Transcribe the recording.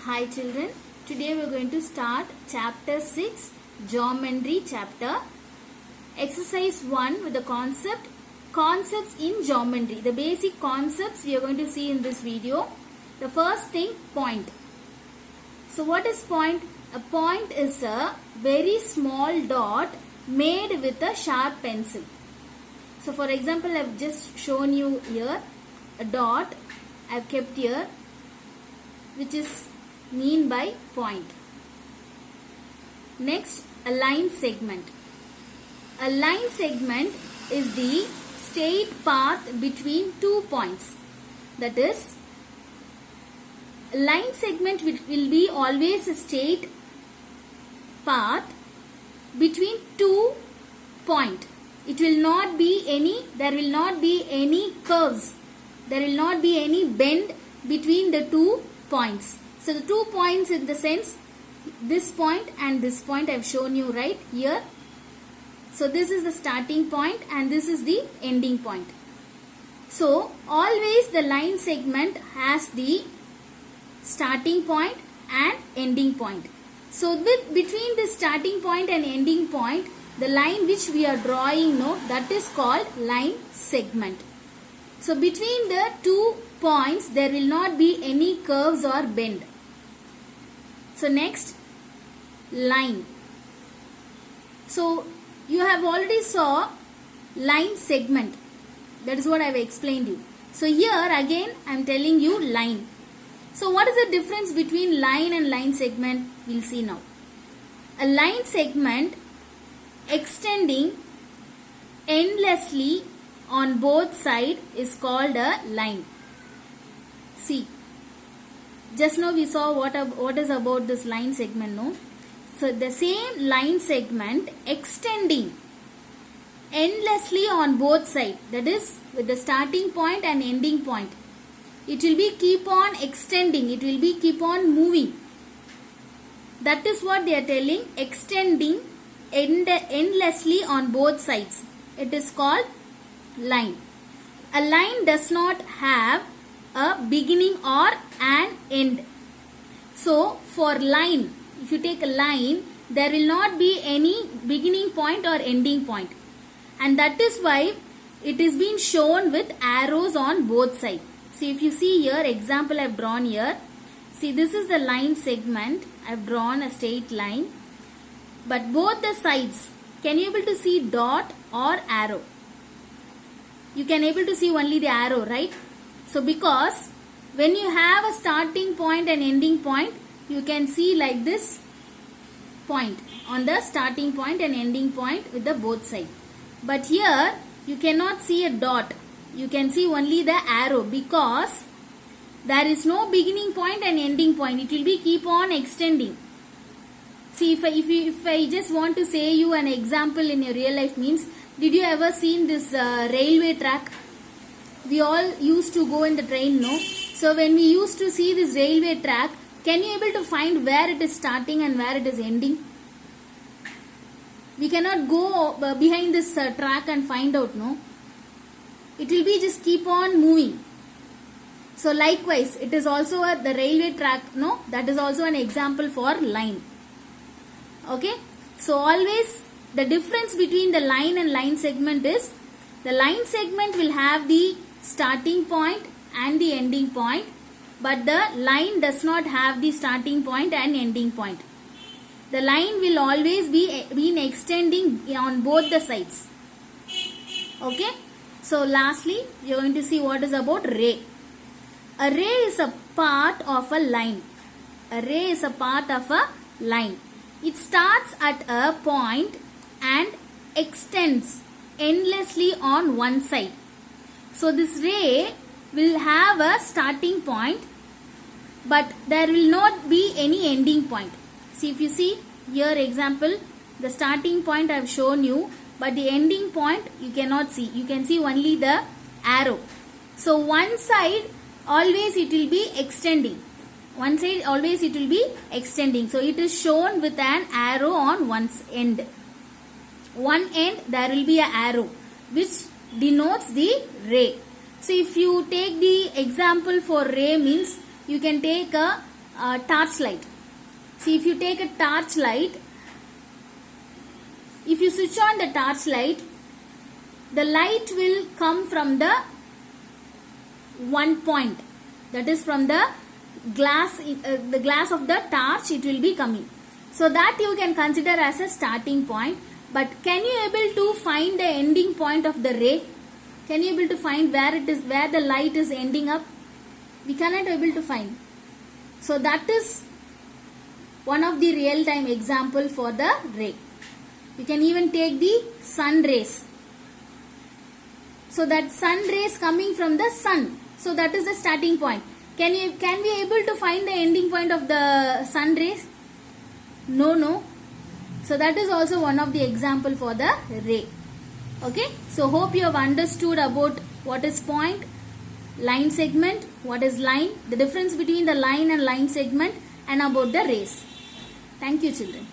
Hi children, today we are going to start chapter 6, geometry chapter. Exercise 1 with the concepts in geometry. The basic concepts we are going to see in this video. The first thing, point. So what is point? A point is a very small dot made with a sharp pencil. So for example, I have just shown you here a dot I have kept here, which is mean by point. Next, a line segment. A line segment is the straight path between 2 points. That is, a line segment will be always a straight path between 2 points. It will not be there will not be any curves. There will not be any bend between the 2 points. So the 2 points in the sense, this point and this point I have shown you right here. So this is the starting point and this is the ending point. So always the line segment has the starting point and ending point. So between the starting point and ending point, the line which we are drawing now, that is called line segment. So between the 2 points there will not be any curves or bend. So next, line. So you have already saw line segment. That is what I have explained you. So here again I am telling you line. So what is the difference between line and line segment? We will see now. A line segment extending endlessly on both sides is called a line. See, just now we saw what is about this line segment, no? So the same line segment extending endlessly on both sides, that is with the starting point and ending point. It will be keep on extending, it will be keep on moving. That is what they are telling, extending endlessly on both sides. It is called line. A line does not have a beginning or an end. So for line, if you take a line, there will not be any beginning point or ending point. And that is why it is being shown with arrows on both sides. See, if you see here, example I have drawn here. See, this is the line segment. I have drawn a straight line. But both the sides, can you able to see dot or arrow? You can able to see only the arrow, right? So because when you have a starting point and ending point, you can see like this point on the starting point and ending point with the both sides. But here you cannot see a dot. You can see only the arrow because there is no beginning point and ending point. It will be keep on extending. See, if I just want to say you an example in your real life means, did you ever seen this railway track? We all used to go in the train, no? So when we used to see this railway track, can you able to find where it is starting and where it is ending? We cannot go behind this track and find out, no? It will be just keep on moving. So likewise, it is also the railway track, no? That is also an example for line. Okay? So always the difference between the line and line segment is, the line segment will have the starting point and the ending point, but the line does not have the starting point and ending point. The line will always be extending on both the sides. Okay? So lastly, you are going to see what is about ray. A ray is a part of a line. A ray is a part of a line. It starts at a point and extends endlessly on one side. So this ray will have a starting point, but there will not be any ending point. See, if you see here example, the starting point I have shown you, but the ending point you cannot see. You can see only the arrow. So one side always it will be extending. One side always it will be extending. So it is shown with an arrow on one end. One end there will be an arrow which denotes the ray. So if you take the example for ray means, you can take a torch light. See, if you take a torch light, if you switch on the torch light, the light will come from the one point, that is from the glass of the torch it will be coming. So that you can consider as a starting point. But can you able to find the ending point of the ray? Can you able to find where it is, where the light is ending up? We cannot able to find. So that is one of the real time example for the ray. You can even take the sun rays. So that sun rays coming from the sun. So that is the starting point. Can we able to find the ending point of the sun rays? No. So that is also one of the example for the ray. Okay. So hope you have understood about what is point, line segment, what is line, the difference between the line and line segment, and about the rays. Thank you, children.